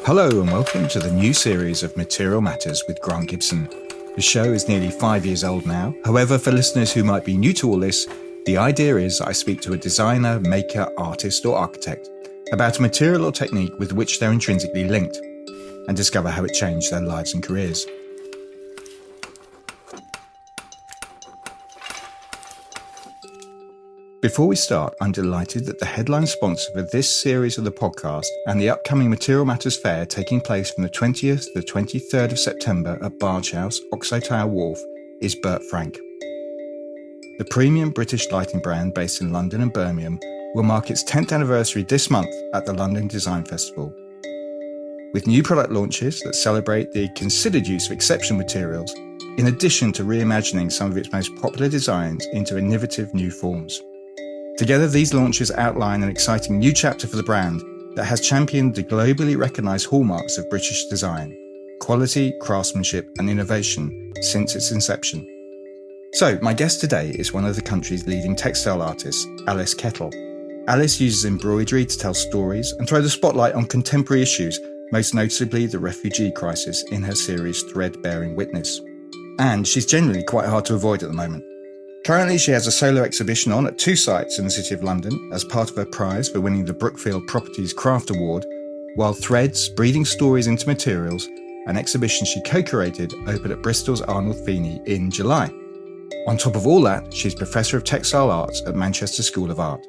Hello and welcome to the new series of Material Matters with Grant Gibson. The show is nearly 5 years old now. However, for listeners who might be new to all this, the idea is I speak to a designer, maker, artist or architect about a material or technique with which they're intrinsically linked and discover how it changed their lives and careers. Before we start, I'm delighted that the headline sponsor for this series of the podcast and the upcoming Material Matters Fair taking place from the 20th to the 23rd of September at Barge House, Oxo Tower Wharf, is Burt Frank. The premium British lighting brand based in London and Birmingham will mark its 10th anniversary this month at the London Design Festival. With new product launches that celebrate the considered use of exceptional materials, in addition to reimagining some of its most popular designs into innovative new forms. Together, these launches outline an exciting new chapter for the brand that has championed the globally recognised hallmarks of British design, quality, craftsmanship and innovation since its inception. So, my guest today is one of the country's leading textile artists, Alice Kettle. Alice uses embroidery to tell stories and throw the spotlight on contemporary issues, most notably the refugee crisis in her series Thread-Bearing Witness. And she's generally quite hard to avoid at the moment. Currently, she has a solo exhibition on at 2 sites in the City of London as part of her prize for winning the Brookfield Properties Craft Award, while Threads, Breathing Stories into Materials, an exhibition she co-curated, opened at Bristol's Arnolfini in July. On top of all that, she's Professor of Textile Arts at Manchester School of Art.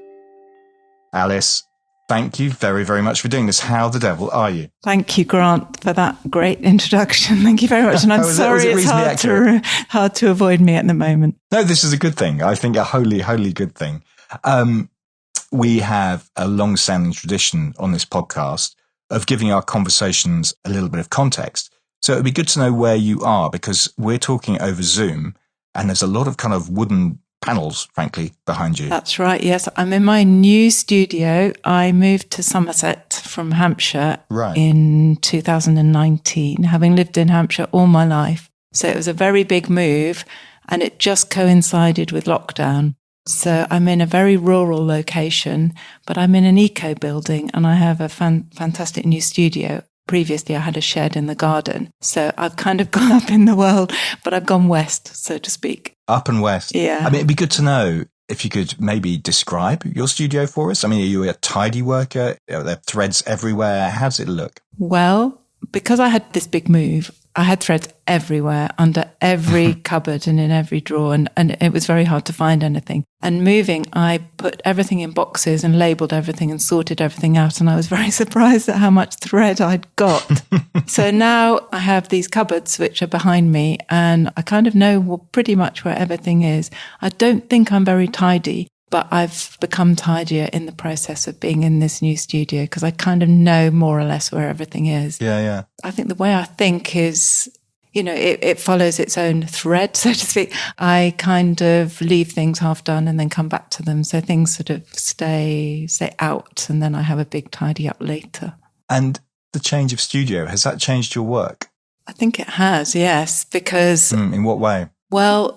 Alice, thank you very, very much for doing this. How the devil are you? Thank you, Grant, for that great introduction. Thank you very much. And I'm sorry it's hard to avoid me at the moment. No, this is a good thing. I think a wholly good thing. We have a long-standing tradition on this podcast of giving our conversations a little bit of context. So it'd be good to know where you are, because we're talking over Zoom and there's a lot of kind of wooden panels, frankly, behind you. That's right. Yes. I'm in my new studio. I moved to Somerset from Hampshire in 2019, having lived in Hampshire all my life. So it was a very big move and it just coincided with lockdown. So I'm in a very rural location, but I'm in an eco building and I have a fantastic new studio. Previously, I had a shed in the garden. So I've kind of gone up in the world, but I've gone west, so to speak. Up and west. Yeah. I mean, it'd be good to know if you could maybe describe your studio for us. I mean, are you a tidy worker? Are there threads everywhere? How does it look? Well, because I had this big move, I had threads everywhere, under every cupboard and in every drawer, and it was very hard to find anything. And moving, I put everything in boxes and labelled everything and sorted everything out, and I was very surprised at how much thread I'd got. So now I have these cupboards which are behind me, and I kind of know pretty much where everything is. I don't think I'm very tidy, but I've become tidier in the process of being in this new studio because I kind of know more or less where everything is. Yeah. I think the way I think is, it follows its own thread, so to speak. I kind of leave things half done and then come back to them. So things sort of stay out and then I have a big tidy up later. And the change of studio, has that changed your work? I think it has, yes, because... In what way? Well,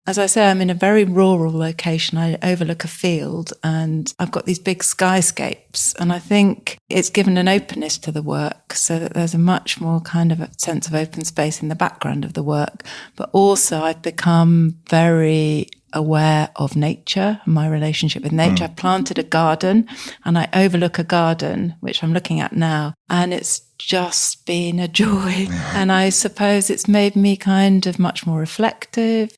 as I say, I'm in a very rural location. I overlook a field and I've got these big skyscapes. And I think it's given an openness to the work so that there's a much more kind of a sense of open space in the background of the work. But also I've become very aware of nature, my relationship with nature. I planted a garden and I overlook a garden, which I'm looking at now. And it's just been a joy. And I suppose it's made me kind of much more reflective.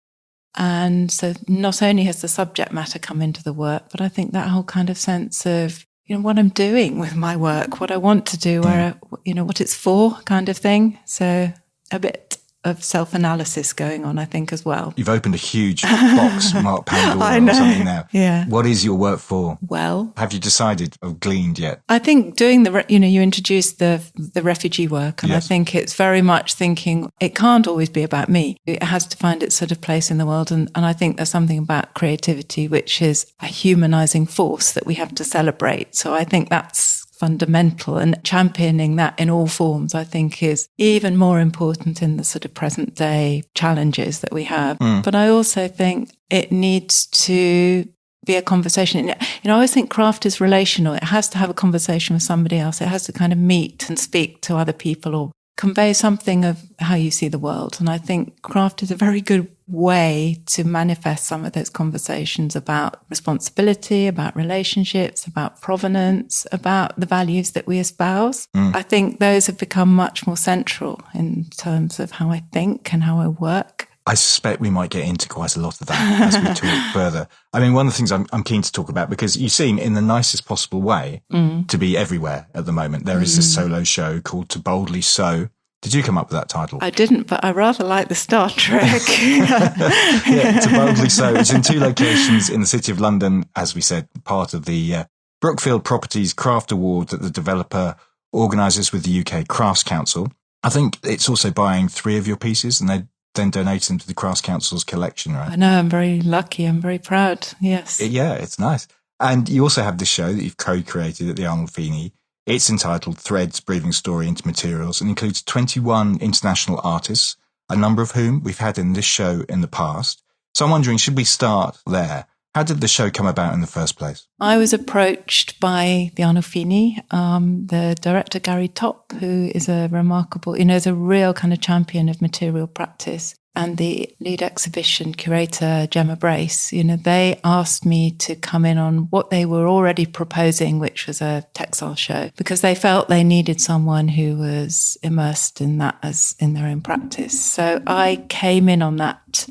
And so not only has the subject matter come into the work, but I think that whole kind of sense of, what I'm doing with my work, what I want to do, where, what it's for kind of thing. So a bit of self-analysis going on, I think, as well. You've opened a huge box, Mark Pandora or something now. Yeah. What is your work for? Well, have you decided or gleaned yet? I think doing you introduced the refugee work, and yes. I think it's very much thinking it can't always be about me. It has to find its sort of place in the world. And I think there's something about creativity, which is a humanising force that we have to celebrate. So I think that's fundamental, and championing that in all forms, I think, is even more important in the sort of present day challenges that we have. But I also think it needs to be a conversation. I always think craft is relational. It has to have a conversation with somebody else. It has to kind of meet and speak to other people or convey something of how you see the world. And I think craft is a very good way to manifest some of those conversations about responsibility, about relationships, about provenance, about the values that we espouse. I think those have become much more central in terms of how I think and how I work. I suspect we might get into quite a lot of that as we talk further. I mean, one of the things I'm keen to talk about, because you seem in the nicest possible way to be everywhere at the moment. There is this solo show called To Boldly Sow. Did you come up with that title? I didn't, but I rather like the Star Trek. Yeah, To Boldly Sow. It's in 2 locations in the City of London, as we said, part of the Brookfield Properties Craft Award that the developer organises with the UK Crafts Council. I think it's also buying 3 of your pieces and they then donate them to the Crafts Council's collection, right? I know, I'm very lucky. I'm very proud. Yes. Yeah, it's nice. And you also have this show that you've co-created at the Arnolfini. It's entitled Threads, Breathing Story into Materials and includes 21 international artists, a number of whom we've had in this show in the past. So I'm wondering, should we start there? How did the show come about in the first place? I was approached by the Arnolfini, the director Gary Topp, who is a remarkable, is a real kind of champion of material practice, and the lead exhibition curator Gemma Brace. They asked me to come in on what they were already proposing, which was a textile show, because they felt they needed someone who was immersed in that as in their own practice. So I came in on that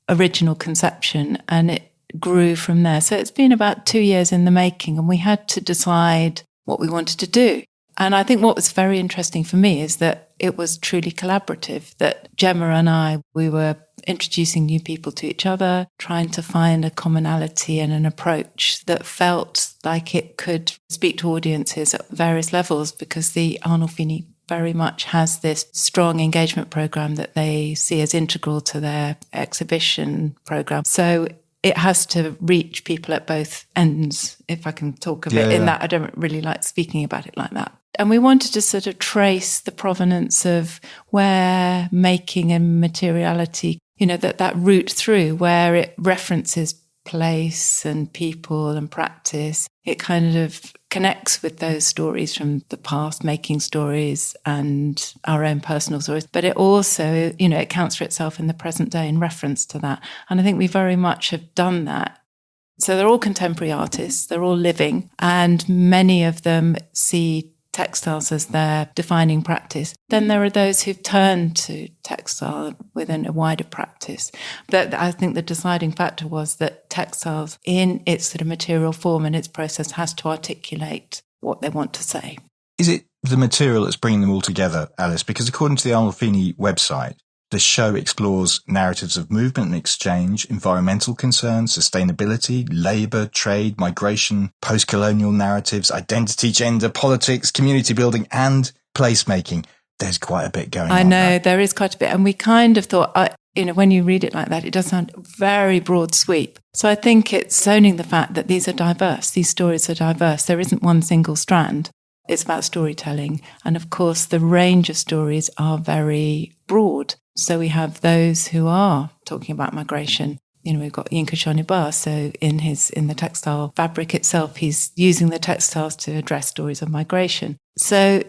original conception, and it grew from there. So it's been about 2 years in the making, and we had to decide what we wanted to do. And I think what was very interesting for me is that it was truly collaborative, that Gemma and I, we were introducing new people to each other, trying to find a commonality and an approach that felt like it could speak to audiences at various levels, because the Arnolfini very much has this strong engagement program that they see as integral to their exhibition program. So it has to reach people at both ends, if I can talk of it in that. I don't really like speaking about it like that. And we wanted to sort of trace the provenance of where making and materiality, that route through, where it references place and people and practice. It kind of connects with those stories from the past, making stories and our own personal stories. But it also, it counts for itself in the present day in reference to that. And I think we very much have done that. So they're all contemporary artists, they're all living, and many of them see textiles as their defining practice. Then there are those who've turned to textile within a wider practice. But I think the deciding factor was that textiles, in its sort of material form and its process, has to articulate what they want to say. Is it the material that's bringing them all together, Alice? Because according to the Arnolfini website, the show explores narratives of movement and exchange, environmental concerns, sustainability, labour, trade, migration, post-colonial narratives, identity, gender, politics, community building, and placemaking. There's quite a bit going on. I know, there is quite a bit. And we kind of thought, when you read it like that, it does sound very broad sweep. So I think it's owning the fact that these are diverse. These stories are diverse. There isn't one single strand. It's about storytelling. And of course, the range of stories are very broad. So we have those who are talking about migration. We've got Yinka Shonibar. So in the textile fabric itself, he's using the textiles to address stories of migration. So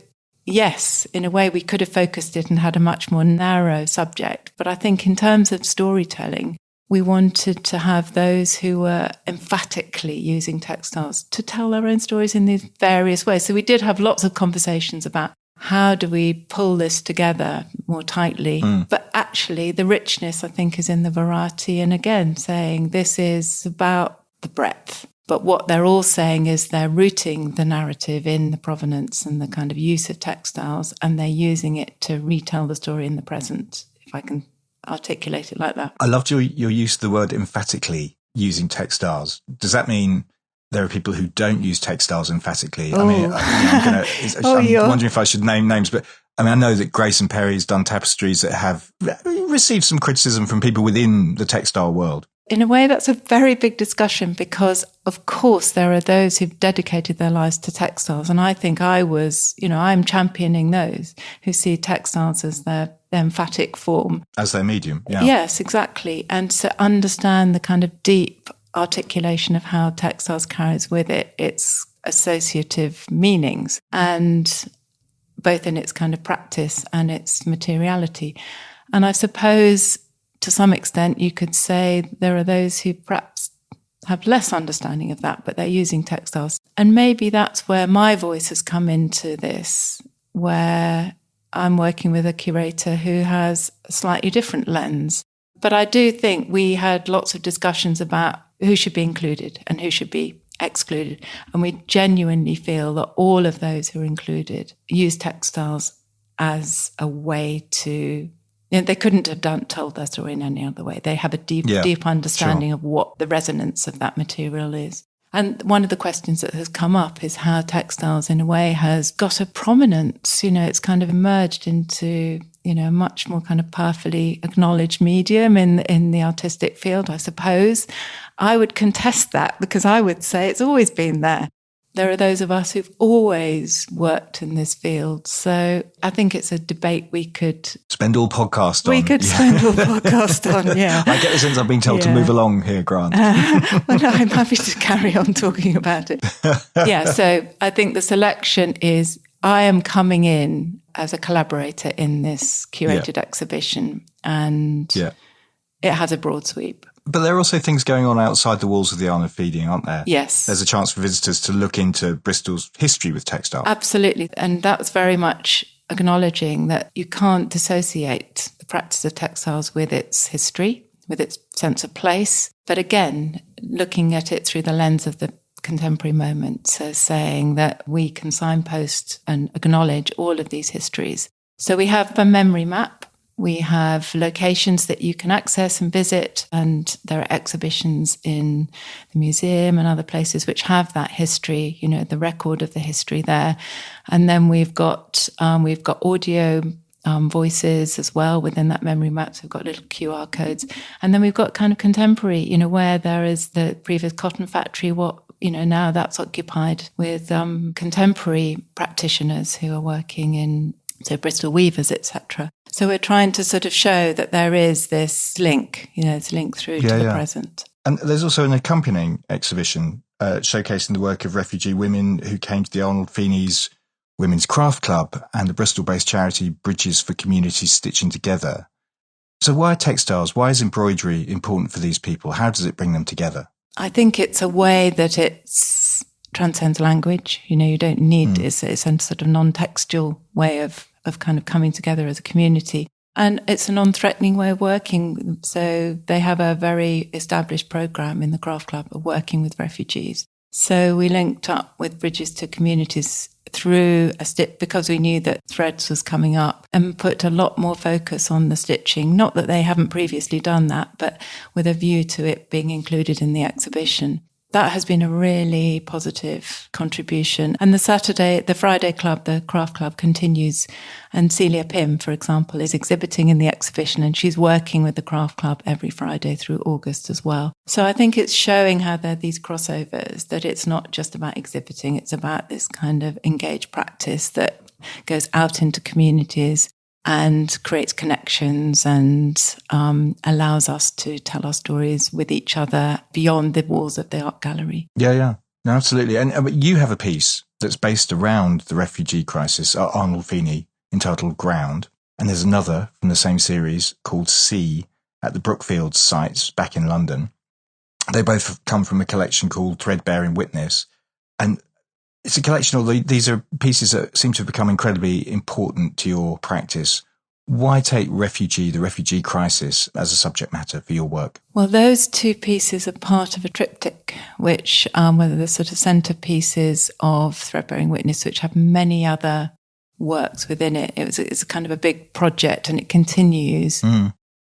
yes, in a way, we could have focused it and had a much more narrow subject. But I think in terms of storytelling, we wanted to have those who were emphatically using textiles to tell their own stories in these various ways. So we did have lots of conversations about how do we pull this together more tightly? But actually, the richness, I think, is in the variety. And again, saying this is about the breadth. But what they're all saying is they're rooting the narrative in the provenance and the kind of use of textiles, and they're using it to retell the story in the present, if I can articulate it like that. I loved your use of the word emphatically using textiles. Does that mean there are people who don't use textiles emphatically? Oh. I mean, I'm wondering if I should name names, but I know that Grayson Perry's done tapestries that have received some criticism from people within the textile world. In a way, that's a very big discussion because, of course, there are those who've dedicated their lives to textiles. And I think I'm championing those who see textiles as their emphatic form. As their medium, yeah. Yes, exactly. And to understand the kind of deep articulation of how textiles carries with it its associative meanings, and both in its kind of practice and its materiality. And I suppose to some extent you could say there are those who perhaps have less understanding of that, but they're using textiles. And maybe that's where my voice has come into this, where I'm working with a curator who has a slightly different lens. But I do think we had lots of discussions about who should be included and who should be excluded. And we genuinely feel that all of those who are included use textiles as a way to, they couldn't have told their story in any other way. They have a deep understanding of what the resonance of that material is. And one of the questions that has come up is how textiles, in a way, has got a prominence. It's kind of emerged into, a much more kind of powerfully acknowledged medium in the artistic field, I suppose. I would contest that because I would say it's always been there. There are those of us who've always worked in this field. So I think it's a debate we could spend all podcast on. We could spend all podcast on, yeah. I get the sense I've been told to move along here, Grant. Well, no, I'm happy to carry on talking about it. Yeah, so I think the selection is, I am coming in as a collaborator in this curated exhibition, and it has a broad sweep. But there are also things going on outside the walls of the Arnolfini, aren't there? Yes. There's a chance for visitors to look into Bristol's history with textile. Absolutely. And that's very much acknowledging that you can't dissociate the practice of textiles with its history, with its sense of place. But again, looking at it through the lens of the contemporary moment, so saying that we can signpost and acknowledge all of these histories. So we have a memory map. We have locations that you can access and visit, and there are exhibitions in the museum and other places which have that history, the record of the history there. And then we've got audio voices as well within that memory map. So we've got little QR codes. And then we've got kind of contemporary, where there is the previous cotton factory, now that's occupied with contemporary practitioners who are working in, so Bristol weavers, etc. So we're trying to sort of show that there is this link, it's linked through to the present. And there's also an accompanying exhibition showcasing the work of refugee women who came to the Arnolfini's Women's Craft Club and the Bristol-based charity Bridges for Communities Stitching Together. So why are textiles, why is embroidery important for these people? How does it bring them together? I think it's a way that it transcends language. You don't need, it's a sort of non-textual way of kind of coming together as a community. And it's a non-threatening way of working. So they have a very established program in the Craft Club of working with refugees. So we linked up with Bridges to Communities through because we knew that threads was coming up, and put a lot more focus on the stitching. Not that they haven't previously done that, but with a view to it being included in the exhibition. That has been a really positive contribution. And the Friday Club, the Craft Club continues. And Celia Pym, for example, is exhibiting in the exhibition, and she's working with the Craft Club every Friday through August as well. So I think it's showing how there are these crossovers, that it's not just about exhibiting, it's about this kind of engaged practice that goes out into communities and creates connections and allows us to tell our stories with each other beyond the walls of the art gallery. Yeah. No, absolutely. And you have a piece that's based around the refugee crisis at Arnolfini entitled Ground. And there's another from the same series called Sea at the Brookfield sites back in London. They both come from a collection called Threadbearing Witness. And it's a collection of these are pieces that seem to have become incredibly important to your practice. Why take the refugee crisis as a subject matter for your work? Well, those two pieces are part of a triptych, which were the sort of centerpieces of Threadbearing Witness, which have many other works within it. It's a kind of a big project, and it continues.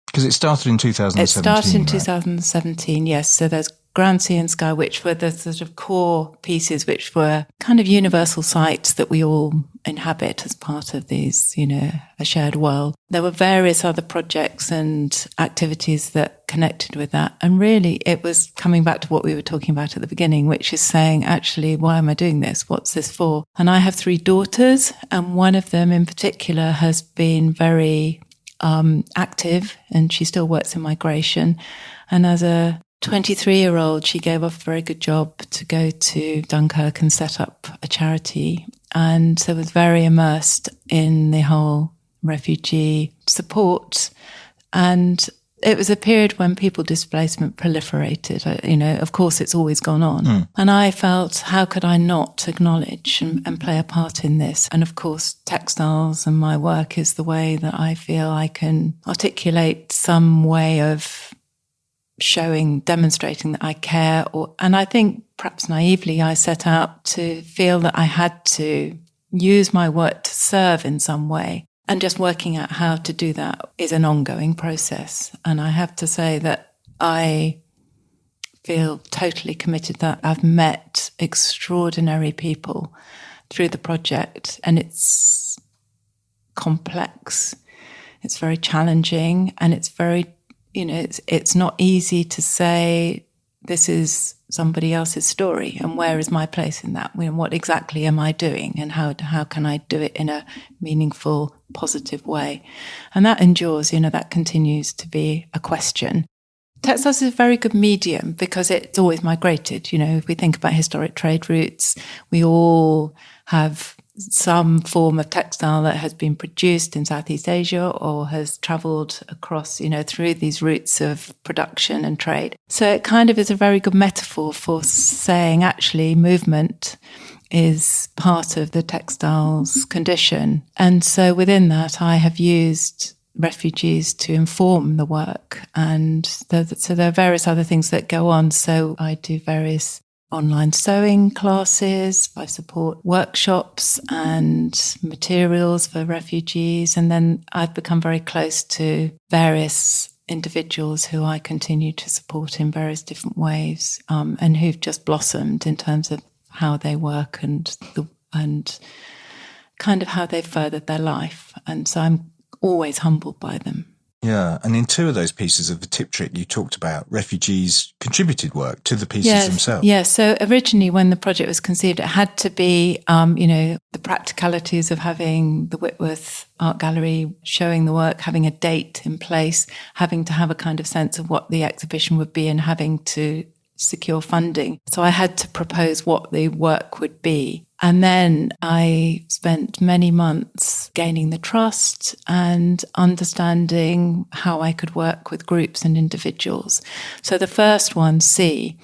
Because it started in 2017. It started in right? 2017, yes. So there's Ground, Sea and Sky, which were the sort of core pieces, which were kind of universal sites that we all inhabit as part of these, a shared world. There were various other projects and activities that connected with that. And really, it was coming back to what we were talking about at the beginning, which is saying, actually, why am I doing this? What's this for? And I have 3 daughters, and one of them in particular has been very active, and she still works in migration. And as a 23-year-old, she gave off a very good job to go to Dunkirk and set up a charity. And so was very immersed in the whole refugee support. And it was a period when people displacement proliferated. Of course, it's always gone on. And I felt, how could I not acknowledge and play a part in this? And of course, textiles and my work is the way that I feel I can articulate some way of demonstrating that I care. And I think perhaps naively, I set out to feel that I had to use my work to serve in some way. And just working out how to do that is an ongoing process. And I have to say that I feel totally committed that I've met extraordinary people through the project. And it's complex. It's very challenging. And it's very, it's not easy to say, this is somebody else's story and where is my place in that? What exactly am I doing and how can I do it in a meaningful, positive way? And that endures, that continues to be a question. Textiles is a very good medium because it's always migrated. If we think about historic trade routes, we all have some form of textile that has been produced in Southeast Asia or has travelled across, through these routes of production and trade. So it kind of is a very good metaphor for saying actually movement is part of the textiles condition. And so within that, I have used refugees to inform the work. And so there are various other things that go on. So I do various online sewing classes, I support workshops and materials for refugees. And then I've become very close to various individuals who I continue to support in various different ways, and who've just blossomed in terms of how they work and kind of how they've furthered their life. And so I'm always humbled by them. Yeah, and in two of those pieces of the tip trick you talked about, refugees contributed work to the pieces themselves. Yes, so originally when the project was conceived, it had to be, the practicalities of having the Whitworth Art Gallery showing the work, having a date in place, having to have a kind of sense of what the exhibition would be and having to secure funding. So I had to propose what the work would be. And then I spent many months gaining the trust and understanding how I could work with groups and individuals. So the first one, C,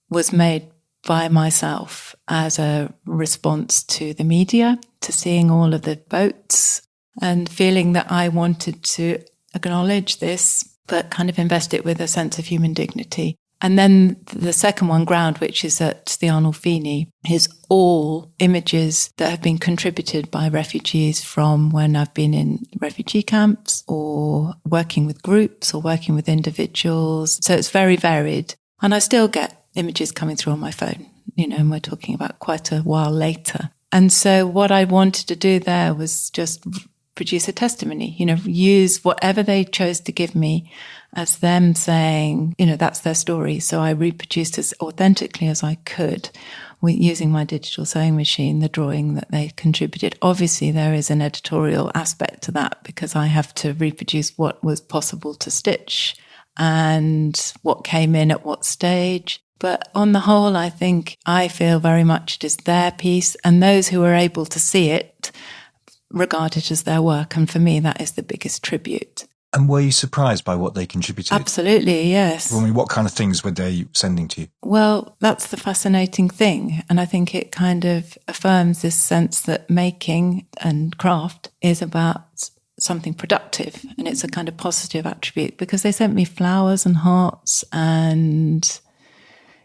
was made by myself as a response to the media, to seeing all of the boats and feeling that I wanted to acknowledge this, but kind of invest it with a sense of human dignity. And then the second one, Ground, which is at the Arnolfini, is all images that have been contributed by refugees from when I've been in refugee camps or working with groups or working with individuals. So it's very varied. And I still get images coming through on my phone, and we're talking about quite a while later. And so what I wanted to do there was just produce a testimony, use whatever they chose to give me as them saying, that's their story. So I reproduced as authentically as I could using my digital sewing machine, the drawing that they contributed. Obviously, there is an editorial aspect to that because I have to reproduce what was possible to stitch and what came in at what stage. But on the whole, I feel very much it is their piece, and those who are able to see it regard it as their work. And for me, that is the biggest tribute. And were you surprised by what they contributed? Absolutely, yes. I mean, what kind of things were they sending to you? Well, that's the fascinating thing. And I think it kind of affirms this sense that making and craft is about something productive. And it's a kind of positive attribute because they sent me flowers and hearts and,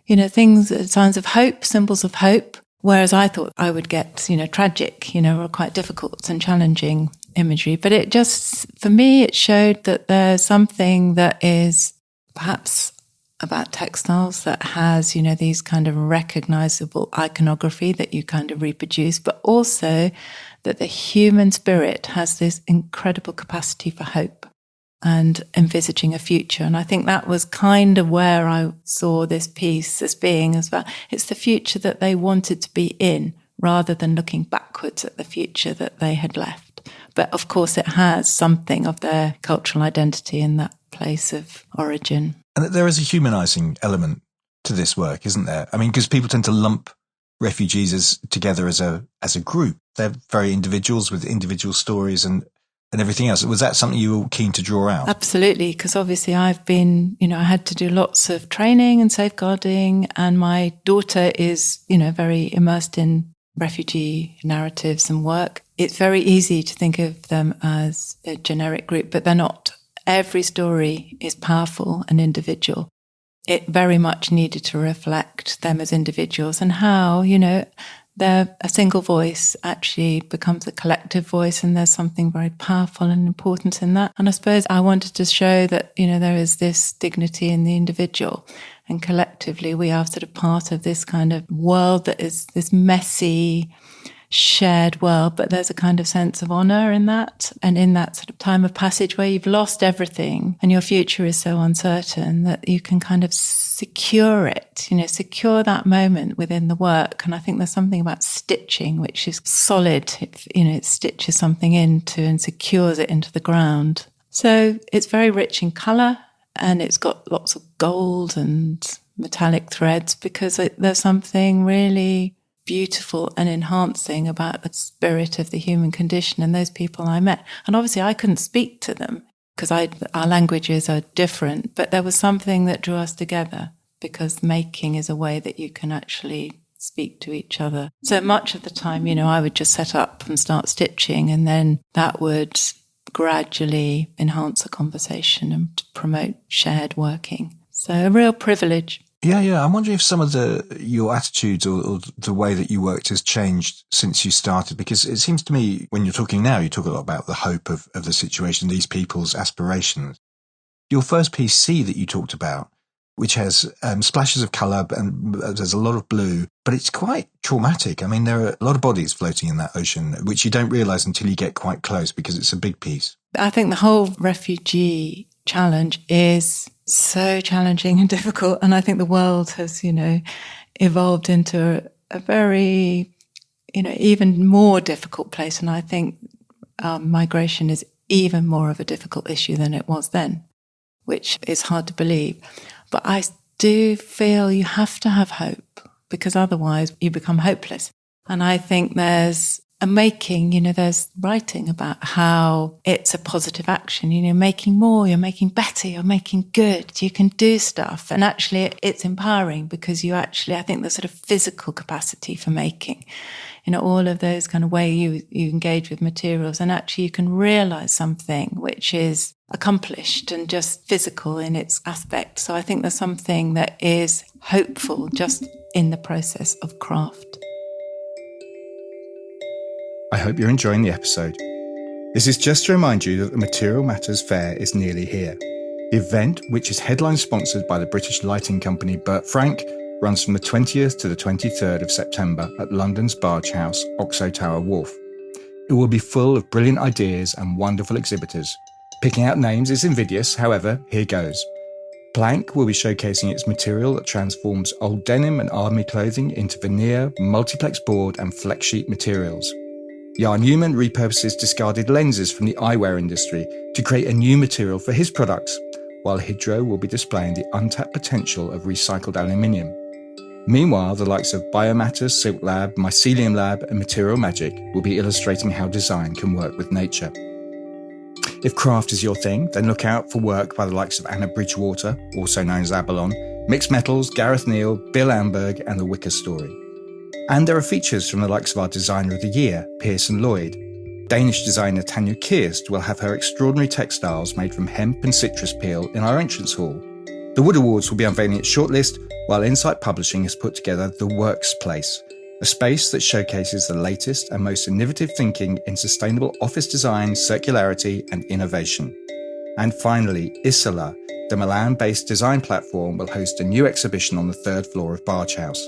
things, signs of hope, symbols of hope. Whereas I thought I would get, tragic, or quite difficult and challenging imagery. But it just, for me, it showed that there's something that is perhaps about textiles that has, these kind of recognizable iconography that you kind of reproduce, but also that the human spirit has this incredible capacity for hope and envisaging a future. And I think that was kind of where I saw this piece as being as well. It's the future that they wanted to be in rather than looking backwards at the future that they had left. But of course, it has something of their cultural identity in that place of origin. And there is a humanising element to this work, isn't there? I mean, because people tend to lump refugees together as a group. They're very individuals with individual stories and everything else. Was that something you were keen to draw out? Absolutely, because obviously I've been, I had to do lots of training and safeguarding, and my daughter is, very immersed in refugee narratives and work. It's very easy to think of them as a generic group, but they're not. Every story is powerful and individual. It very much needed to reflect them as individuals and how, a single voice actually becomes a collective voice, and there's something very powerful and important in that. And I suppose I wanted to show that, there is this dignity in the individual, and collectively we are sort of part of this kind of world that is this messy, shared world, but there's a kind of sense of honour in that, and in that sort of time of passage where you've lost everything and your future is so uncertain that you can kind of secure it, secure that moment within the work. And I think there's something about stitching which is solid. It stitches something into and secures it into the ground. So it's very rich in colour, and it's got lots of gold and metallic threads because there's something really beautiful and enhancing about the spirit of the human condition and those people I met. And obviously I couldn't speak to them because our languages are different, but there was something that drew us together because making is a way that you can actually speak to each other. So much of the time, I would just set up and start stitching, and then that would gradually enhance a conversation and promote shared working. So a real privilege. Yeah. I'm wondering if some of your attitudes or the way that you worked has changed since you started, because it seems to me when you're talking now, you talk a lot about the hope of the situation, these people's aspirations. Your first piece, C, that you talked about, which has splashes of colour and there's a lot of blue, but it's quite traumatic. I mean, there are a lot of bodies floating in that ocean, which you don't realise until you get quite close because it's a big piece. I think the whole refugee challenge is so challenging and difficult. And I think the world has, evolved into a very, even more difficult place. And I think migration is even more of a difficult issue than it was then, which is hard to believe. But I do feel you have to have hope because otherwise you become hopeless. And I think there's there's writing about how it's a positive action, making more, you're making better, you're making good, you can do stuff. And actually it's empowering because I think the sort of physical capacity for making, all of those kind of way you engage with materials, and actually you can realize something which is accomplished and just physical in its aspect. So I think there's something that is hopeful just in the process of craft. I hope you're enjoying the episode. This is just to remind you that the Material Matters Fair is nearly here. The event, which is headline sponsored by the British lighting company Burt Frank, runs from the 20th to the 23rd of September at London's Barge House, Oxo Tower Wharf. It will be full of brilliant ideas and wonderful exhibitors. Picking out names is invidious, however, here goes. Plank will be showcasing its material that transforms old denim and army clothing into veneer, multiplex board and flex sheet materials. Jan Newman repurposes discarded lenses from the eyewear industry to create a new material for his products, while Hydro will be displaying the untapped potential of recycled aluminium. Meanwhile, the likes of Biomatters, Silk Lab, Mycelium Lab and Material Magic will be illustrating how design can work with nature. If craft is your thing, then look out for work by the likes of Anna Bridgewater, also known as Abalon, Mixed Metals, Gareth Neal, Bill Amberg and The Wicker Story. And there are features from the likes of our Designer of the Year, Pearson Lloyd. Danish designer Tanya Kirst will have her extraordinary textiles made from hemp and citrus peel in our entrance hall. The Wood Awards will be unveiling its shortlist, while Insight Publishing has put together The Works Place, a space that showcases the latest and most innovative thinking in sustainable office design, circularity and innovation. And finally, Isola, the Milan-based design platform, will host a new exhibition on the third floor of Barge House.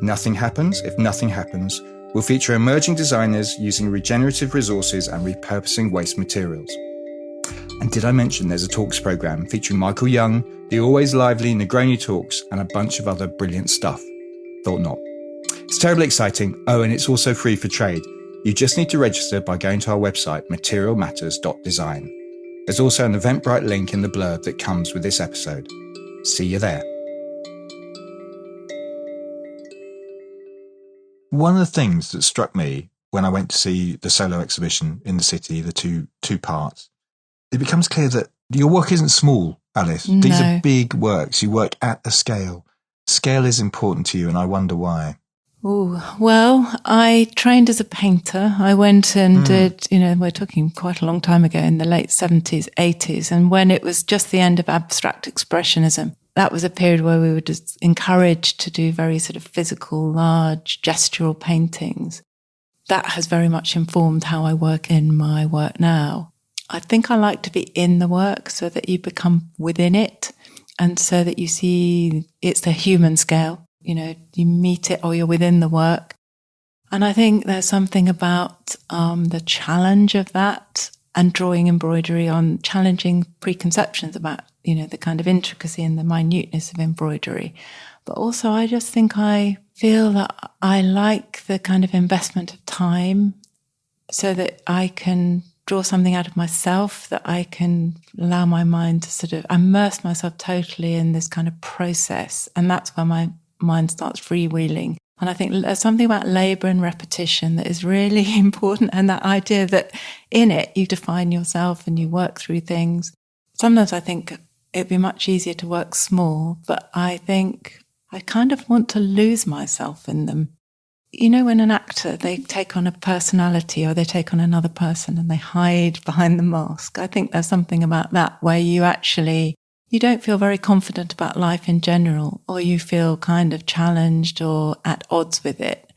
Nothing Happens If Nothing Happens will feature emerging designers using regenerative resources and repurposing waste materials. And did I mention there's a talks programme featuring Michael Young, the always lively Negroni Talks and a bunch of other brilliant stuff? Thought not. It's terribly exciting. Oh, and it's also free for trade. You just need to register by going to our website, materialmatters.design. There's also an Eventbrite link in the blurb that comes with this episode. See you there. One of the things that struck me when I went to see the solo exhibition in the city, the two parts, it becomes clear that your work isn't small, Alice. No. These are big works. You work at a scale. Scale is important to you, and I wonder why. Oh, well, I trained as a painter. I went and did, we're talking quite a long time ago, in the late 70s, 80s. And when it was just the end of abstract expressionism, that was a period where we were just encouraged to do very sort of physical, large, gestural paintings. That has very much informed how I work in my work now. I think I like to be in the work so that you become within it, and so that you see it's the human scale. You meet it or you're within the work. And I think there's something about the challenge of that, and drawing embroidery on challenging preconceptions about, the kind of intricacy and the minuteness of embroidery. But also I just think I feel that I like the kind of investment of time, so that I can draw something out of myself, that I can allow my mind to sort of immerse myself totally in this kind of process. And that's where my mind starts freewheeling. And I think there's something about labour and repetition that is really important, and that idea that in it you define yourself and you work through things. Sometimes I think it'd be much easier to work small, but I think I kind of want to lose myself in them. When an actor, they take on a personality, or they take on another person and they hide behind the mask. I think there's something about that where you don't feel very confident about life in general, or you feel kind of challenged or at odds with it.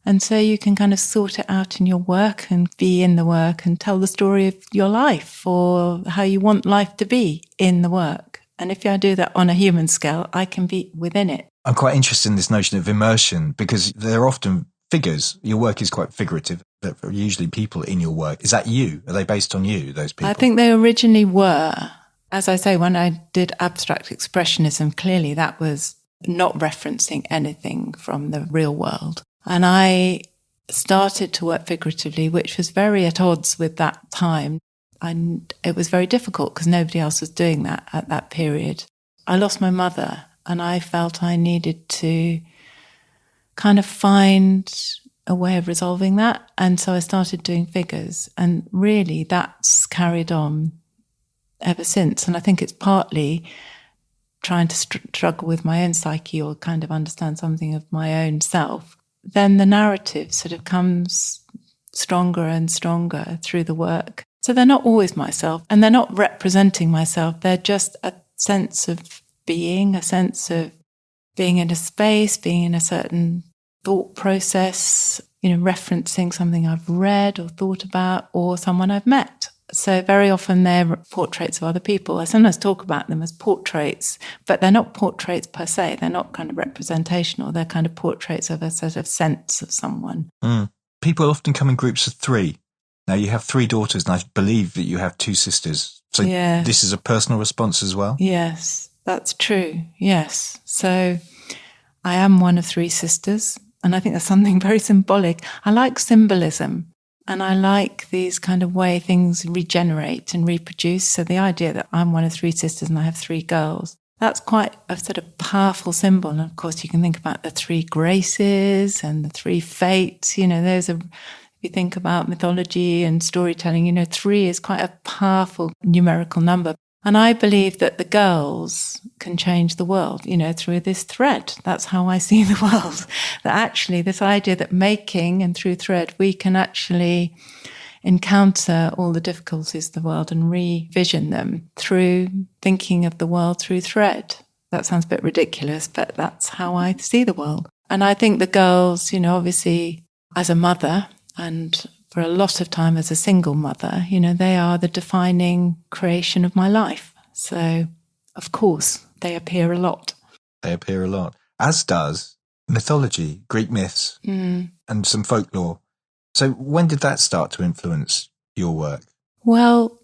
And so you can kind of sort it out in your work and be in the work and tell the story of your life, or how you want life to be in the work. And if I do that on a human scale, I can be within it. I'm quite interested in this notion of immersion, because they're often figures. Your work is quite figurative. There are usually people in your work. Is that you? Are they based on you, those people? I think they originally were. As I say, when I did abstract expressionism, clearly that was not referencing anything from the real world. And I started to work figuratively, which was very at odds with that time. And it was very difficult because nobody else was doing that at that period. I lost my mother, and I felt I needed to kind of find a way of resolving that. And so I started doing figures, and really that's carried on ever since. And I think it's partly trying to struggle with my own psyche, or kind of understand something of my own self. Then the narrative sort of comes stronger and stronger through the work. So they're not always myself, and they're not representing myself. They're just a sense of being, a sense of being in a space, being in a certain thought process, referencing something I've read or thought about, or someone I've met. So very often they're portraits of other people. I sometimes talk about them as portraits, but they're not portraits per se. They're not kind of representational. They're kind of portraits of a sort of sense of someone. People often come in groups of 3. Now, you have 3 daughters, and I believe that you have 2 sisters. So yes. This is a personal response as well? Yes, that's true. Yes. So I am one of 3 sisters, and I think there's something very symbolic. I like symbolism. And I like these kind of way things regenerate and reproduce. So the idea that I'm one of 3 sisters and I have 3 girls, that's quite a sort of powerful symbol. And of course, you can think about the 3 graces and the 3 fates. If you think about mythology and storytelling, 3 is quite a powerful numerical number. And I believe that the girls can change the world, through this thread. That's how I see the world. That actually this idea that making, and through thread, we can actually encounter all the difficulties of the world and revision them through thinking of the world through thread. That sounds a bit ridiculous, but that's how I see the world. And I think the girls, obviously as a mother, and for a lot of time as a single mother, they are the defining creation of my life. So, of course, they appear a lot. They appear a lot. As does mythology, Greek myths, and some folklore. So when did that start to influence your work? Well,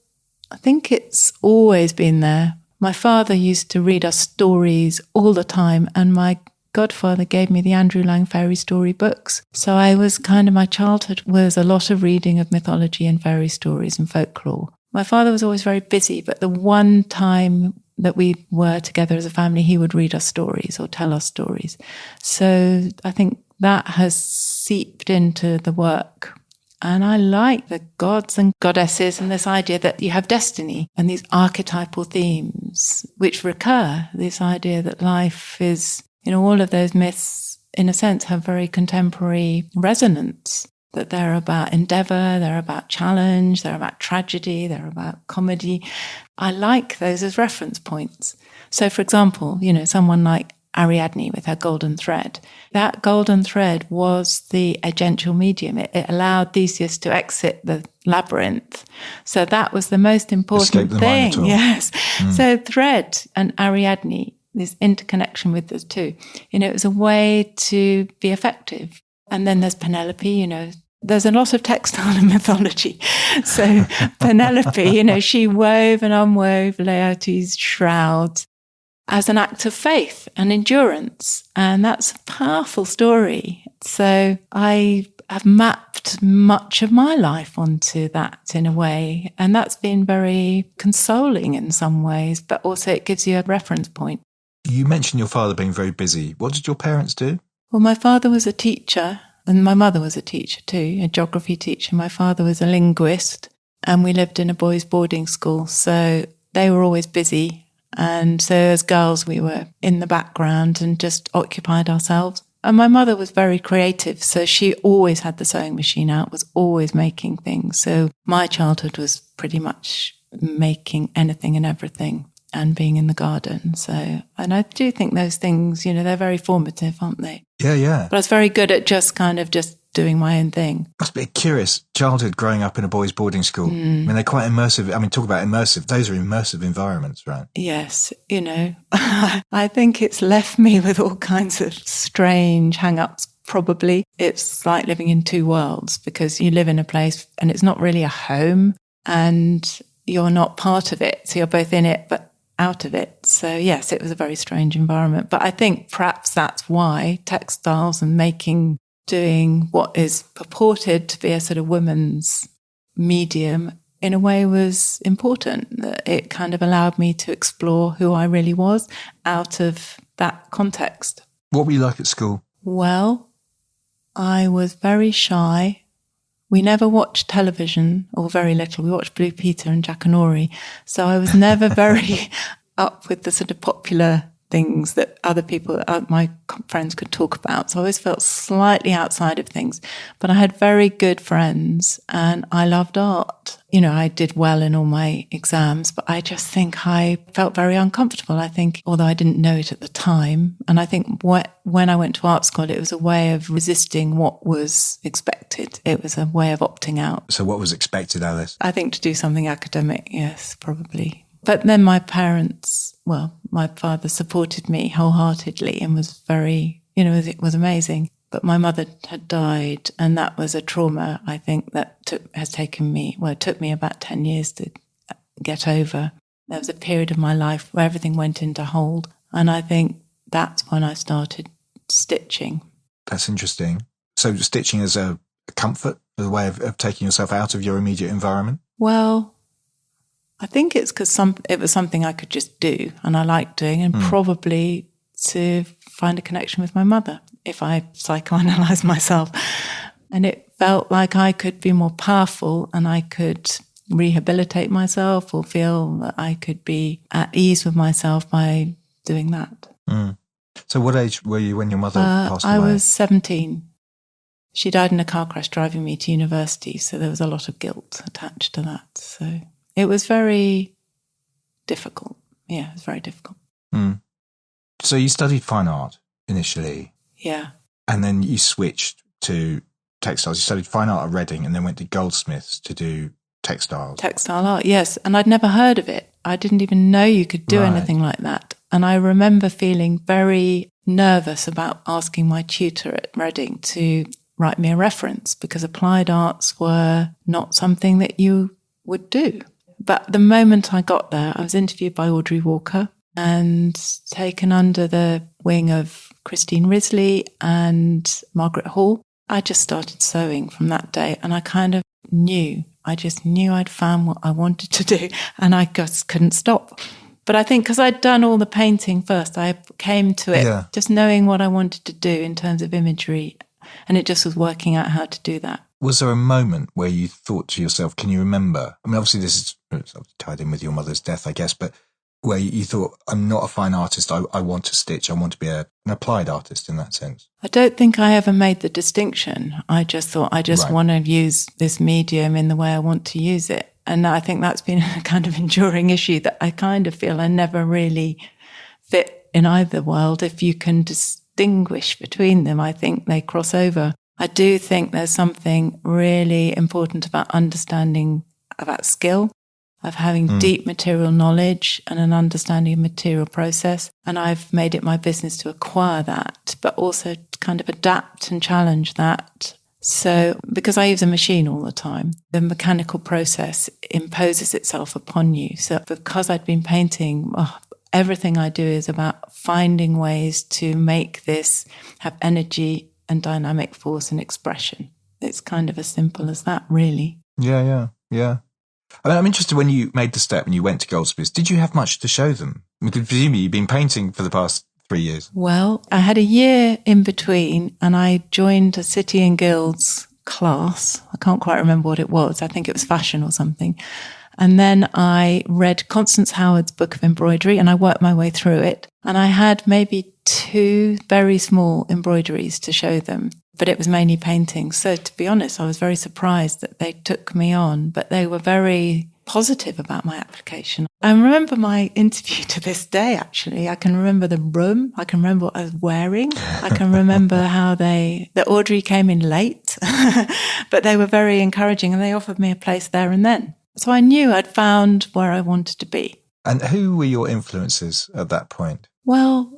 I think it's always been there. My father used to read us stories all the time, and my godfather gave me the Andrew Lang fairy story books. So my childhood was a lot of reading of mythology and fairy stories and folklore. My father was always very busy, but the one time that we were together as a family, he would read us stories or tell us stories. So I think that has seeped into the work. And I like the gods and goddesses and this idea that you have destiny and these archetypal themes which recur. This idea that life is, all of those myths, in a sense, have very contemporary resonance, that they're about endeavour, they're about challenge, they're about tragedy, they're about comedy. I like those as reference points. So, for example, someone like Ariadne with her golden thread. That golden thread was the agential medium. It allowed Theseus to exit the labyrinth. So that was the most important thing. Yes. So thread and Ariadne, this interconnection with the two, it was a way to be effective. And then there's Penelope, there's a lot of textile and mythology. So Penelope, she wove and unwove Laertes' shroud as an act of faith and endurance. And that's a powerful story. So I have mapped much of my life onto that in a way. And that's been very consoling in some ways, but also it gives you a reference point. You mentioned your father being very busy. What did your parents do? Well, my father was a teacher and my mother was a teacher too, a geography teacher. My father was a linguist and we lived in a boys' boarding school. So they were always busy. And so as girls, we were in the background and just occupied ourselves. And my mother was very creative. So she always had the sewing machine out, was always making things. So my childhood was pretty much making anything and everything and being in the garden. So, and I do think those things, they're very formative, aren't they? Yeah. But I was very good at just doing my own thing. Must be a curious childhood growing up in a boys' boarding school. I mean, they're quite immersive. Talk about immersive. Those are immersive environments, right? Yes. I think it's left me with all kinds of strange hang-ups, probably. It's like living in two worlds because you live in a place and it's not really a home and you're not part of it. So you're both in it, but out of it. So yes, it was a very strange environment. But I think perhaps that's why textiles and doing what is purported to be a sort of woman's medium in a way was important. It kind of allowed me to explore who I really was out of that context. What were you like at school? Well, I was very shy. We never watched television, or very little. We watched Blue Peter and Jack and Ori. So I was never very up with the sort of popular things that other people, my friends could talk about. So I always felt slightly outside of things. But I had very good friends and I loved art. I did well in all my exams, but I just think I felt very uncomfortable. I think, although I didn't know it at the time, and I think when I went to art school, it was a way of resisting what was expected. It was a way of opting out. So what was expected, Alice? I think to do something academic, yes, probably. But then my parents, my father supported me wholeheartedly and was very, it was amazing. But my mother had died and that was a trauma, I think, that took me about 10 years to get over. There was a period of my life where everything went into hold. And I think that's when I started stitching. That's interesting. So stitching as a comfort, as a way of taking yourself out of your immediate environment? Well, I think it's because it was something I could just do and I liked doing, and probably to find a connection with my mother if I psychoanalyze myself. And it felt like I could be more powerful and I could rehabilitate myself or feel that I could be at ease with myself by doing that. So what age were you when your mother passed away? I was 17. She died in a car crash driving me to university, so there was a lot of guilt attached to that. So it was very difficult. Yeah, it was very difficult. So you studied fine art initially? Yeah. And then you switched to textiles. You studied fine art at Reading and then went to Goldsmiths to do textiles. Textile art, yes. And I'd never heard of it. I didn't even know you could do anything like that. And I remember feeling very nervous about asking my tutor at Reading to write me a reference because applied arts were not something that you would do. But the moment I got there, I was interviewed by Audrey Walker and taken under the wing of Christine Risley and Margaret Hall. I just started sewing from that day and I kind of knew. I just knew I'd found what I wanted to do and I just couldn't stop. But I think because I'd done all the painting first, I came to it just knowing what I wanted to do in terms of imagery. And it just was working out how to do that. Was there a moment where you thought to yourself, can you remember? I mean, obviously this is tied in with your mother's death, I guess, but where you thought, I'm not a fine artist. I want to stitch. I want to be an applied artist in that sense. I don't think I ever made the distinction. I just thought I just want to use this medium in the way I want to use it. And I think that's been a kind of enduring issue that I kind of feel I never really fit in either world. If you can distinguish between them, I think they cross over. I do think there's something really important about understanding about skill, of having deep material knowledge and an understanding of material process. And I've made it my business to acquire that, but also kind of adapt and challenge that. So because I use a machine all the time, the mechanical process imposes itself upon you. So because I'd been painting, everything I do is about finding ways to make this have energy and dynamic force and expression. It's kind of as simple as that, really. Yeah. I mean, I'm interested, when you made the step and you went to Goldsmiths, did you have much to show them? I mean, presumably you've been painting for the past 3 years. Well, I had a year in between and I joined a City and Guilds class. I can't quite remember what it was. I think it was fashion or something. And then I read Constance Howard's book of embroidery and I worked my way through it. And I had maybe 2 very small embroideries to show them, but it was mainly painting. So to be honest, I was very surprised that they took me on, but they were very positive about my application. I remember my interview to this day, actually. I can remember the room. I can remember what I was wearing. I can remember how that Audrey came in late, but they were very encouraging and they offered me a place there and then. So I knew I'd found where I wanted to be. And who were your influences at that point? Well,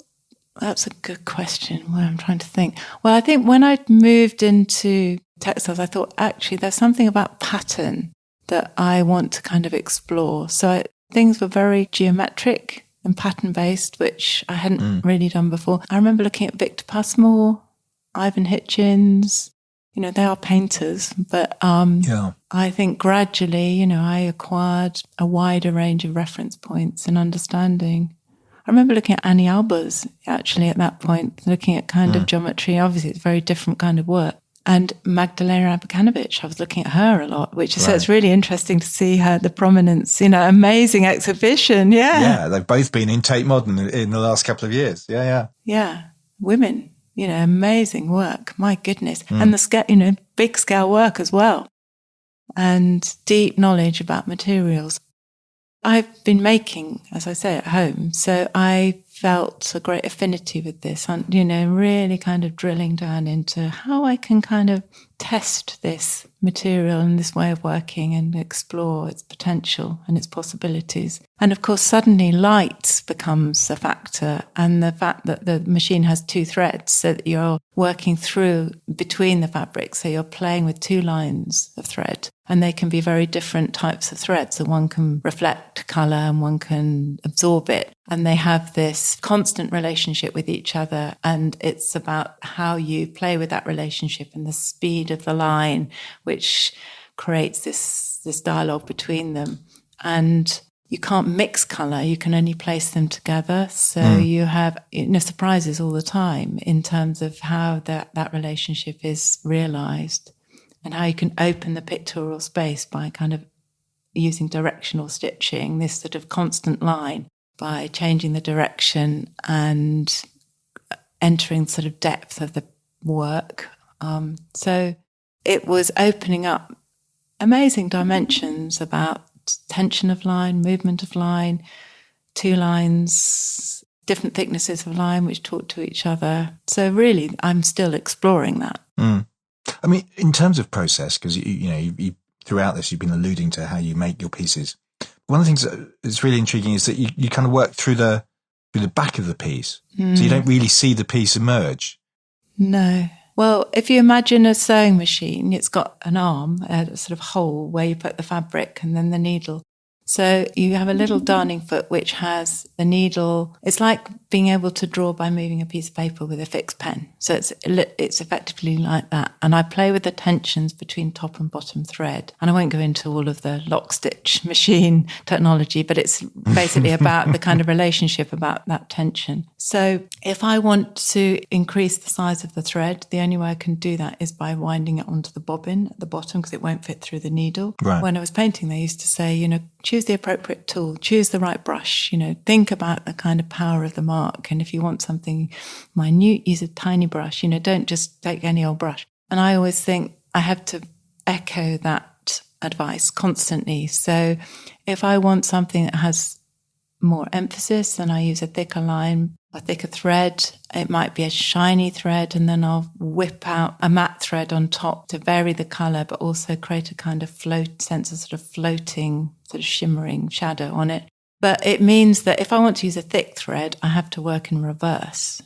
that's a good question. Well, I'm trying to think. Well, I think when I'd moved into textiles, I thought, actually, there's something about pattern that I want to kind of explore. So things were very geometric and pattern-based, which I hadn't really done before. I remember looking at Victor Passmore, Ivan Hitchens. They are painters, but I think gradually, I acquired a wider range of reference points and understanding. I remember looking at Annie Albers, actually, at that point, looking at kind of geometry. Obviously, it's a very different kind of work. And Magdalena Abakanovich, I was looking at her a lot, which is, so it's really interesting to see her, the prominence, amazing exhibition. Yeah, they've both been in Tate Modern in the last couple of years. Yeah, women. Amazing work. My goodness. And the scale, big scale work as well. And deep knowledge about materials. I've been making, as I say, at home. So I felt a great affinity with this and, really kind of drilling down into how I can kind of test this material and this way of working and explore its potential and its possibilities. And of course, suddenly light becomes a factor, and the fact that the machine has 2 threads, so that you're working through between the fabrics. So you're playing with 2 lines of thread, and they can be very different types of thread. So one can reflect colour and one can absorb it. And they have this constant relationship with each other. And it's about how you play with that relationship and the speed of the line, which creates this dialogue between them. And you can't mix colour, you can only place them together. So you have surprises all the time in terms of how that relationship is realised and how you can open the pictorial space by kind of using directional stitching, this sort of constant line, by changing the direction and entering sort of depth of the work. So it was opening up amazing dimensions about tension of line, movement of line, 2 lines, different thicknesses of line which talk to each other. So really, I'm still exploring that. I mean, in terms of process, because you throughout this, you've been alluding to how you make your pieces. One of the things that's really intriguing is that you kind of work through the back of the piece, so you don't really see the piece emerge. No. Well, if you imagine a sewing machine, it's got an arm, a sort of hole where you put the fabric and then the needle. So you have a little darning foot which has the needle. It's like being able to draw by moving a piece of paper with a fixed pen. So it's effectively like that. And I play with the tensions between top and bottom thread. And I won't go into all of the lock stitch machine technology, but it's basically about the kind of relationship about that tension. So if I want to increase the size of the thread, the only way I can do that is by winding it onto the bobbin at the bottom because it won't fit through the needle. Right. When I was painting, they used to say, choose the appropriate tool, choose the right brush, think about the kind of power of the mark. And if you want something minute, use a tiny brush, don't just take any old brush. And I always think I have to echo that advice constantly. So if I want something that has more emphasis, then I use a thicker line, a thicker thread. It might be a shiny thread, and then I'll whip out a matte thread on top to vary the colour, but also create a kind of sense of sort of floating, sort of shimmering shadow on it. But it means that if I want to use a thick thread, I have to work in reverse.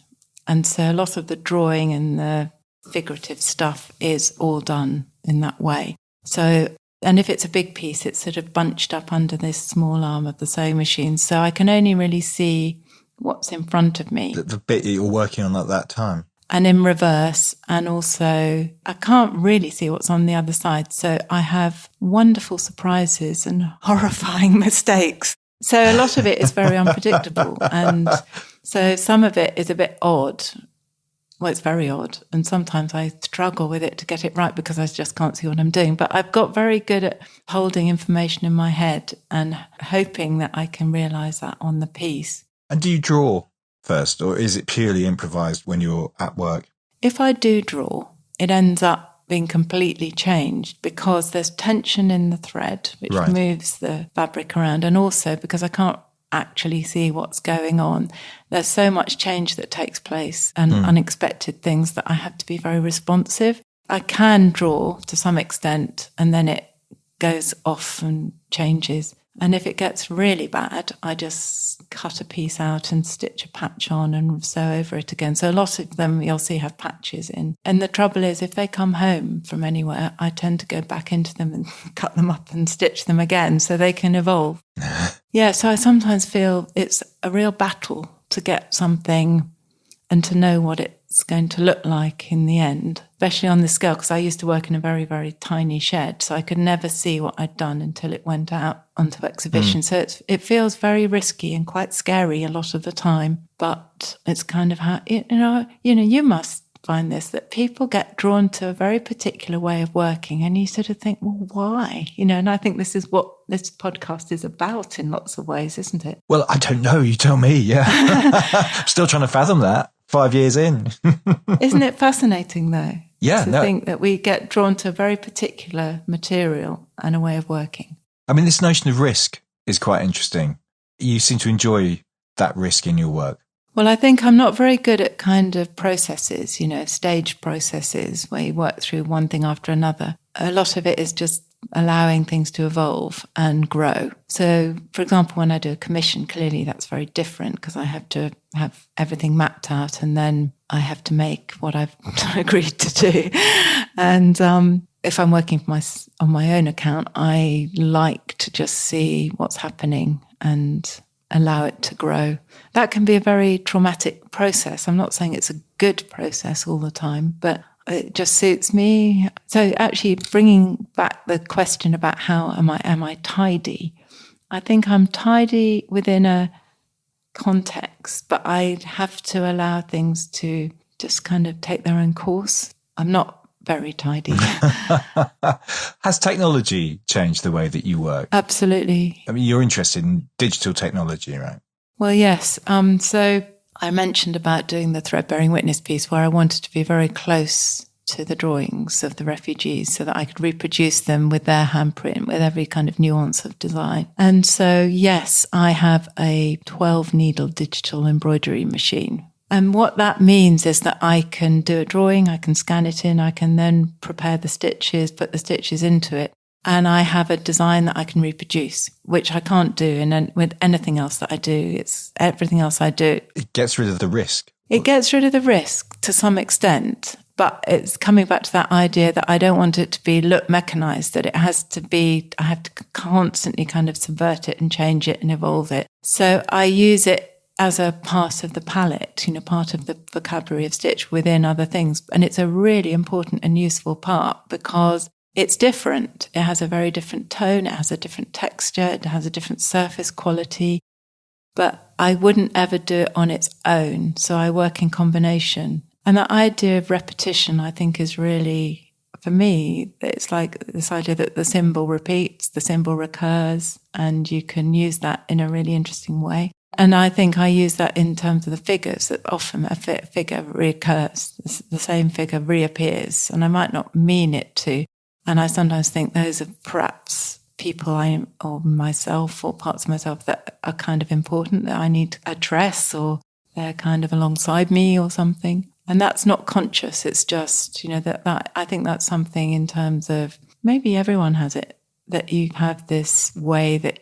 And so a lot of the drawing and the figurative stuff is all done in that way. So, and if it's a big piece, it's sort of bunched up under this small arm of the sewing machine. So I can only really see what's in front of me. The bit that you're working on at that time. And in reverse. And also, I can't really see what's on the other side. So I have wonderful surprises and horrifying mistakes. So a lot of it is very unpredictable. And so some of it is a bit odd. Well, it's very odd. And sometimes I struggle with it to get it right because I just can't see what I'm doing. But I've got very good at holding information in my head and hoping that I can realise that on the piece. And do you draw first, or is it purely improvised when you're at work? If I do draw, it ends up being completely changed because there's tension in the thread, which Right. moves the fabric around. And also because I can't actually see what's going on, there's so much change that takes place and unexpected things that I have to be very responsive. I can draw to some extent and then it goes off and changes. And if it gets really bad, I just cut a piece out and stitch a patch on and sew over it again. So a lot of them you'll see have patches in. And the trouble is if they come home from anywhere, I tend to go back into them and cut them up and stitch them again so they can evolve. Yeah, so I sometimes feel it's a real battle to get something and to know what it's going to look like in the end, especially on this scale, because I used to work in a very, very tiny shed, so I could never see what I'd done until it went out onto exhibition. So it feels very risky and quite scary a lot of the time, but it's kind of how, you must find this, that people get drawn to a very particular way of working and you sort of think, well, why? And I think this is what this podcast is about in lots of ways, isn't it? Well, I don't know. You tell me. Yeah. I'm still trying to fathom that 5 years in. Isn't it fascinating, though? Yeah. To think that we get drawn to a very particular material and a way of working. I mean, this notion of risk is quite interesting. You seem to enjoy that risk in your work. Well, I think I'm not very good at kind of processes, staged processes where you work through one thing after another. A lot of it is just allowing things to evolve and grow. So, for example, when I do a commission, clearly that's very different because I have to have everything mapped out and then I have to make what I've agreed to do. And if I'm working on my own account, I like to just see what's happening and allow it to grow. That can be a very traumatic process. I'm not saying it's a good process all the time, but it just suits me. So actually bringing back the question about how am I tidy? I think I'm tidy within a context, but I have to allow things to just kind of take their own course. I'm not very tidy. Has technology changed the way that you work? Absolutely. I mean, you're interested in digital technology, right? Well, yes. So I mentioned about doing the thread-bearing witness piece where I wanted to be very close to the drawings of the refugees so that I could reproduce them with their handprint, with every kind of nuance of design. And so, yes, I have a 12-needle digital embroidery machine. And what that means is that I can do a drawing, I can scan it in, I can then prepare the stitches, put the stitches into it. And I have a design that I can reproduce, which I can't do. And then with anything else that I do, it's everything else I do. It gets rid of the risk. It gets rid of the risk to some extent. But it's coming back to that idea that I don't want it to be look mechanized, that it has to be, I have to constantly kind of subvert it and change it and evolve it. So I use it as a part of the palette, part of the vocabulary of stitch within other things. And it's a really important and useful part because it's different. It has a very different tone. It has a different texture. It has a different surface quality. But I wouldn't ever do it on its own. So I work in combination. And that idea of repetition, I think, is really, for me, it's like this idea that the symbol repeats, the symbol recurs, and you can use that in a really interesting way. And I think I use that in terms of the figures, that often a figure recurs, the same figure reappears, and I might not mean it to. And I sometimes think those are perhaps people or myself or parts of myself that are kind of important that I need to address, or they're kind of alongside me or something. And that's not conscious. It's just, that I think that's something in terms of maybe everyone has it, that you have this way that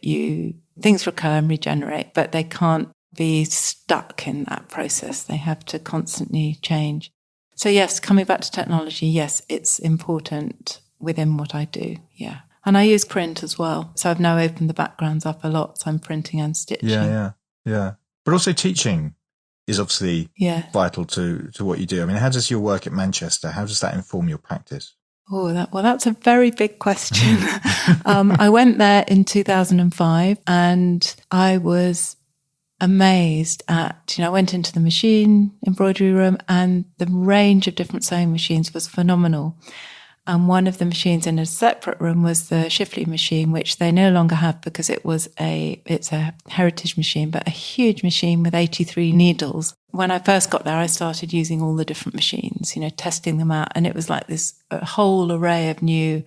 things recur and regenerate, but they can't be stuck in that process. They have to constantly change. So yes, coming back to technology, yes, it's important within what I do. Yeah. And I use print as well. So I've now opened the backgrounds up a lot. So I'm printing and stitching. Yeah. But also teaching is obviously vital to what you do. I mean, how does your work at Manchester, how does that inform your practice? That's a very big question. I went there in 2005 and I was amazed at, I went into the embroidery room, and the range of different sewing machines was phenomenal. And one of the machines in a separate room was the Shifley machine, which they no longer have because it's a heritage machine, but a huge machine with 83 needles. When I first got there, I started using all the different machines, testing them out. And it was like a whole array of new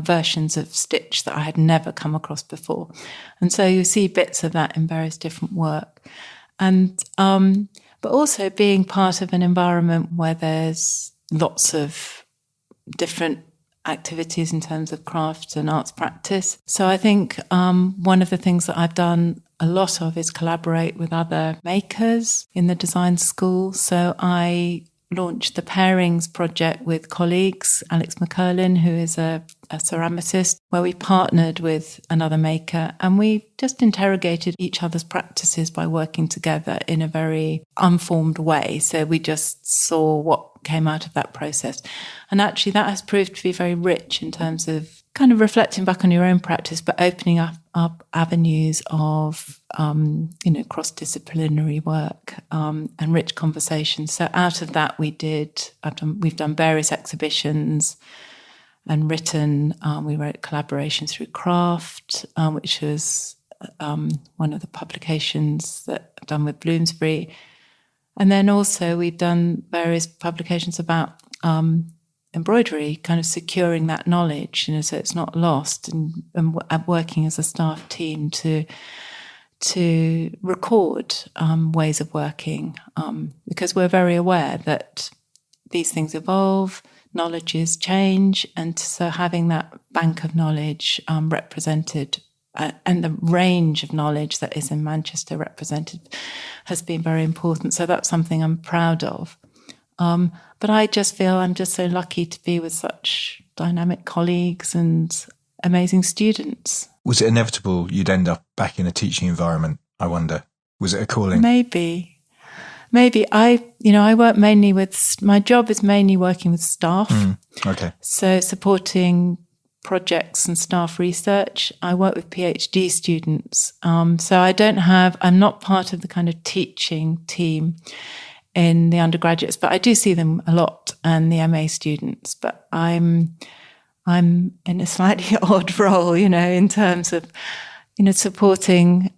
versions of stitch that I had never come across before. And so you see bits of that in various different work. And, but also being part of an environment where there's lots of different activities in terms of craft and arts practice. So I think one of the things that I've done a lot of is collaborate with other makers in the design school. So I launched the Pairings project with colleagues, Alex McCurlin, who is a ceramicist, where we partnered with another maker and we just interrogated each other's practices by working together in a very unformed way. So we just saw what came out of that process. And actually that has proved to be very rich in terms of kind of reflecting back on your own practice, but opening up avenues of, cross-disciplinary work and rich conversations. So out of that we've done various exhibitions and written, we wrote collaborations through Craft, which was one of the publications that I've done with Bloomsbury. And then also we've done various publications about embroidery, kind of securing that knowledge, so it's not lost, and working as a staff team to record ways of working, because we're very aware that these things evolve, knowledges change, and so having that bank of knowledge represented and the range of knowledge that is in Manchester represented has been very important. So that's something I'm proud of. But I just feel I'm just so lucky to be with such dynamic colleagues and amazing students. Was it inevitable you'd end up back in a teaching environment, I wonder? Was it a calling? Maybe. I work mainly my job is mainly working with staff. Okay. So supporting projects and staff research. I work with PhD students. So I'm not part of the kind of teaching team in the undergraduates, but I do see them a lot, and the MA students. But I'm in a slightly odd role, in terms of, supporting,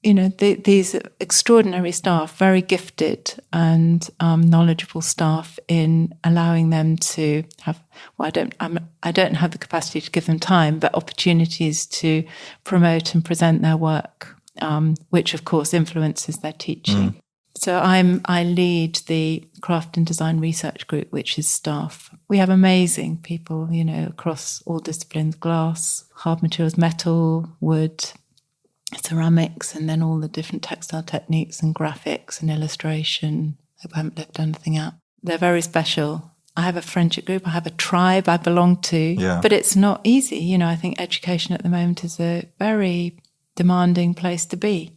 these extraordinary staff, very gifted and knowledgeable staff, in allowing them to have. Well, I don't have the capacity to give them time, but opportunities to promote and present their work, which of course influences their teaching. So I lead the Craft and Design Research Group, which is staff. We have amazing people, across all disciplines: glass, hard materials, metal, wood, ceramics, and then all the different textile techniques and graphics and illustration. I haven't left anything out. They're very special. I have a friendship group. I have a tribe I belong to. Yeah. But it's not easy. You know, I think education at the moment is a very demanding place to be.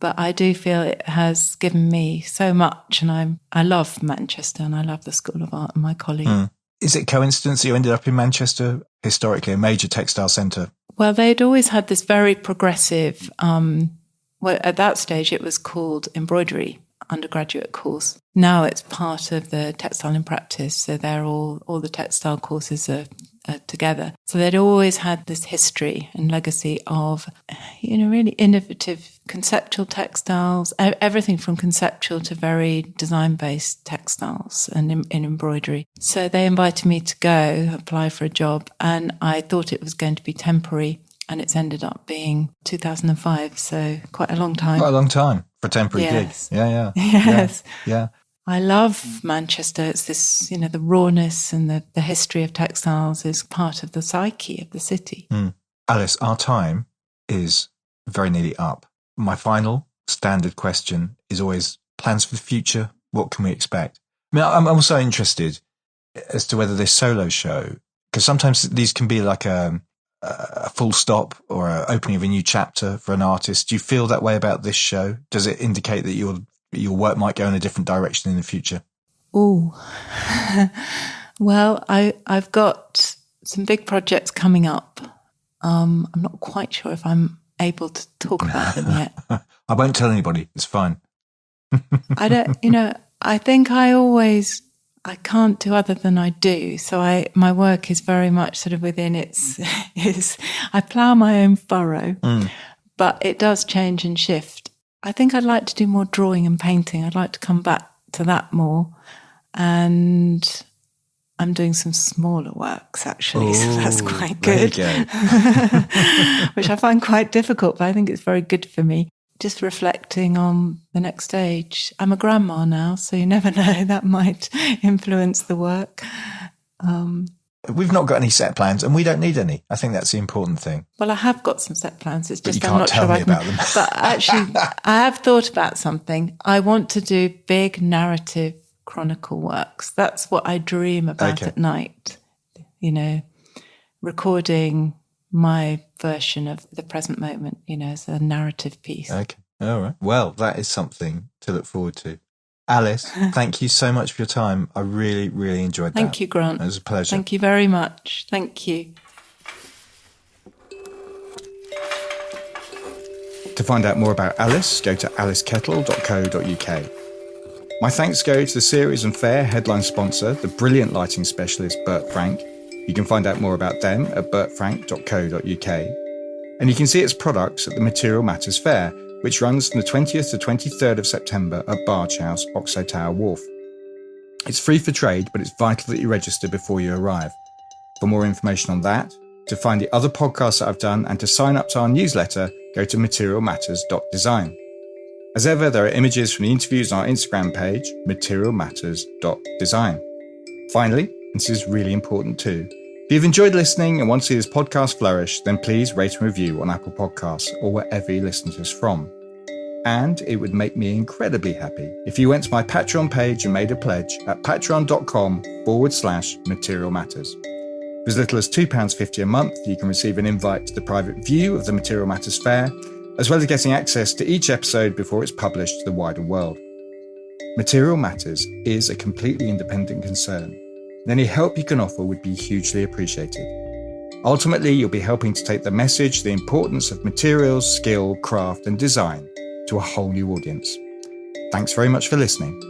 But I do feel it has given me so much. And I love Manchester and I love the School of Art and my colleagues. Is it coincidence that you ended up in Manchester, historically a major textile centre? Well, they'd always had this very progressive, well, at that stage it was called embroidery undergraduate course. Now it's part of the textile in practice. So they're all the textile courses are together. So they'd always had this history and legacy of, you know, really innovative conceptual textiles, everything from conceptual to very design-based textiles and in embroidery. So they invited me to go apply for a job, and I thought it was going to be temporary, and it's ended up being 2005, so quite a long time. Quite a long time for a temporary Yes. gig. Yeah. Yes. Yeah. I love Manchester. It's this, you know, the rawness and the history of textiles is part of the psyche of the city. Alice, our time is very nearly up. My final standard question is always plans for the future. What can we expect? I mean, I'm also interested as to whether this solo show, because sometimes these can be like a full stop or an opening of a new chapter for an artist. Do you feel that way about this show? Does it indicate that your work might go in a different direction in the future? Oh, well, I've got some big projects coming up. I'm not quite sure if I'm able to talk about them yet. I won't tell anybody. It's fine. I don't, you know, I think I can't do other than I do. So my work is very much sort of within I plough my own furrow, but it does change and shift. I think I'd like to do more drawing and painting. I'd like to come back to that more. And I'm doing some smaller works, actually, so that's quite good. There you go. Which I find quite difficult, but I think it's very good for me. Just reflecting on the next stage. I'm a grandma now, so you never know, that might influence the work. We've not got any set plans, and we don't need any. I think that's the important thing. Well, I have got some set plans. It's just you I'm can't not tell sure me about them. But actually, I have thought about something. I want to do big narrative chronicle works. That's what I dream about at night. You know, recording my version of the present moment, you know, as a narrative piece. Okay. All right. Well, that is something to look forward to. Alice, thank you so much for your time. I really, really enjoyed that. Thank you, Grant. It was a pleasure. Thank you very much. Thank you. To find out more about Alice, go to alicekettle.co.uk. My thanks go to the series and fair headline sponsor, the brilliant lighting specialist Bert Frank. You can find out more about them at bertfrank.co.uk. And you can see its products at the Material Matters Fair, which runs from the 20th to 23rd of September at Barge House, Oxo Tower Wharf. It's free for trade, but it's vital that you register before you arrive. For more information on that, to find the other podcasts that I've done, and to sign up to our newsletter, go to materialmatters.design. As ever, there are images from the interviews on our Instagram page, materialmatters.design. Finally, this is really important too, if you've enjoyed listening and want to see this podcast flourish, then please rate and review on Apple Podcasts or wherever you listen to us from. And it would make me incredibly happy if you went to my Patreon page and made a pledge at patreon.com/Material Matters. For as little as £2.50 a month, you can receive an invite to the private view of the Material Matters Fair, as well as getting access to each episode before it's published to the wider world. Material Matters is a completely independent concern, and any help you can offer would be hugely appreciated. Ultimately, you'll be helping to take the message, the importance of materials, skill, craft and design to a whole new audience. Thanks very much for listening.